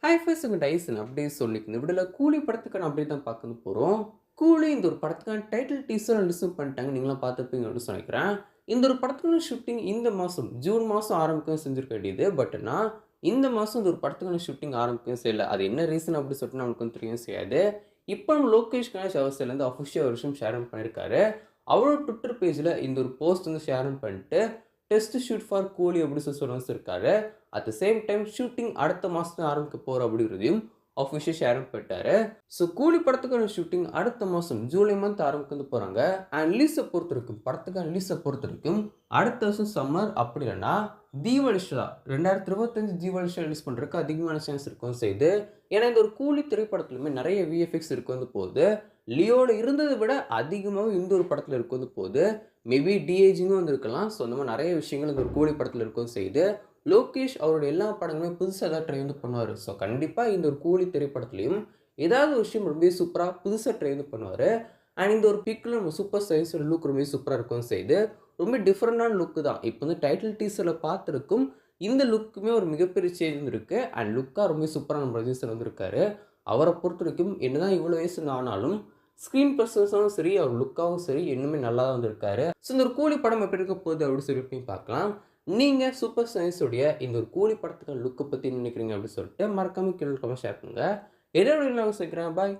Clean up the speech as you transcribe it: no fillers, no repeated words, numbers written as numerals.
Hi first உங்கள் Tyson அப்படியே சொல்லிக்கு இந்த விடல கூலி படத்துக்கான அப்படியே தான் பார்க்க போகிறோம். கூலி இந்த ஒரு படத்துக்கான டைட்டில் டீசர் ரிலீஸும் பண்ணிட்டாங்க. நீங்களாம் பார்த்துருப்பீங்க அப்படின்னு நினைக்கிறேன். இந்த ஒரு படத்துக்கான ஷூட்டிங் இந்த மாதம் ஜூன் மாதம் ஆரம்பிக்கவும் செஞ்சிருக்க வேண்டியது. பட் ஆனால் இந்த மாதம் இந்த ஒரு படத்துக்கான ஷூட்டிங் ஆரம்பிக்கவும் செய்யல. அது என்ன ரீசன் அப்படின்னு சொல்லிட்டு நம்மளுக்கு வந்து தெரியவும் செய்யாது. இப்போ நம்ம லோகேஷ் கணேஷ் அவர்லேருந்து அஃபிஷியல் ஒரு விஷயம் ஷேர் பண்ணியிருக்காரு. அவரோட ட்விட்டர் பேஜில் இந்த ஒரு போஸ்ட் வந்து ஷேர் பண்ணிட்டு டெஸ்ட் ஷூட் ஃபார் கூலி அப்படி சொல்லி வச்சிருக்காரு. At the same time shooting அடுத்த மாதம் ஆரம்பிக்க போகிற அப்படிங்கிறதையும் அஃபிஷியல் ஷேர் பண்ணிட்டாரு. ஸோ கூலி படத்துக்கான ஷூட்டிங் அடுத்த மாதம் ஜூலை மந்த் ஆரம்பிக்க போகிறாங்க. அண்ட் ரிலீஸை பொறுத்த வரைக்கும் படத்துக்கான ரிலீஸை பொறுத்த வரைக்கும் அடுத்த வருஷம் சம்மர் அப்படி இல்லைன்னா தீபாவளி 2025 தீபாவளி ரிலீஸ் பண்ணுறதுக்கு அதிகமான சான்ஸ் இருக்கும் செய்து. ஏன்னா இந்த ஒரு கூலி திரைப்படத்துலையுமே நிறைய விஎஃப்எக்ஸ் இருக்கு வந்து போகுது. லியோட இருந்ததை விட அதிகமாக இந்த ஒரு படத்தில் இருக்கு வந்து போகுது. மேபி டிஏஜிங்கும் வந்துருக்கலாம். ஸோ அந்த மாதிரி நிறைய விஷயங்கள் இந்த ஒரு கூலி படத்தில் இருக்கும் செய்து. லோகேஷ் அவரோட எல்லா படங்களுமே புதுசாக ஏதாவது ட்ரை வந்து பண்ணுவார். ஸோ கண்டிப்பாக இந்த ஒரு கூலி திரைப்படத்துலையும் ஏதாவது ஒரு விஷயம் ரொம்ப சூப்பராக புதுசாக ட்ரை வந்து பண்ணுவார். அண்ட் இந்த ஒரு பிக்கில் நம்ம சூப்பர் சயின்ஸோட லுக் ரொம்ப சூப்பராக இருக்கும் செய்து. ரொம்ப டிஃப்ரெண்டான லுக்கு தான். இப்போ வந்து டைட்டில் டீசரில் பார்த்துருக்கும் இந்த லுக்குமே ஒரு மிகப்பெரிய சேஞ்ச் இருக்குது. அண்ட் லுக்காக ரொம்ப சூப்பராக நம்ம ரஜினிசர் வந்திருக்காரு. அவரை பொறுத்த வரைக்கும் என்னதான் இவ்வளோ வயசு ஆனாலும் ஸ்க்ரீன் ப்ரெசன்ஸும் சரி, அவர் லுக்காகவும் சரி இன்னுமே நல்லா தான் வந்திருக்காரு. ஸோ இந்த ஒரு கூலி படம் எப்படி இருக்க போகுது அப்படின்னு சொல்லி பார்க்கலாம். நீங்கள் சூப்பர் சயின்ஸுடைய இந்த ஒரு கூலி படத்துக்கான லுக்கை பற்றி நினைக்கிறீங்க அப்படின்னு சொல்லிட்டு மறக்காமல் கீழே ஷேர் பண்ணுங்கள். என்னோட சேர்க்கிறேன். பாய்.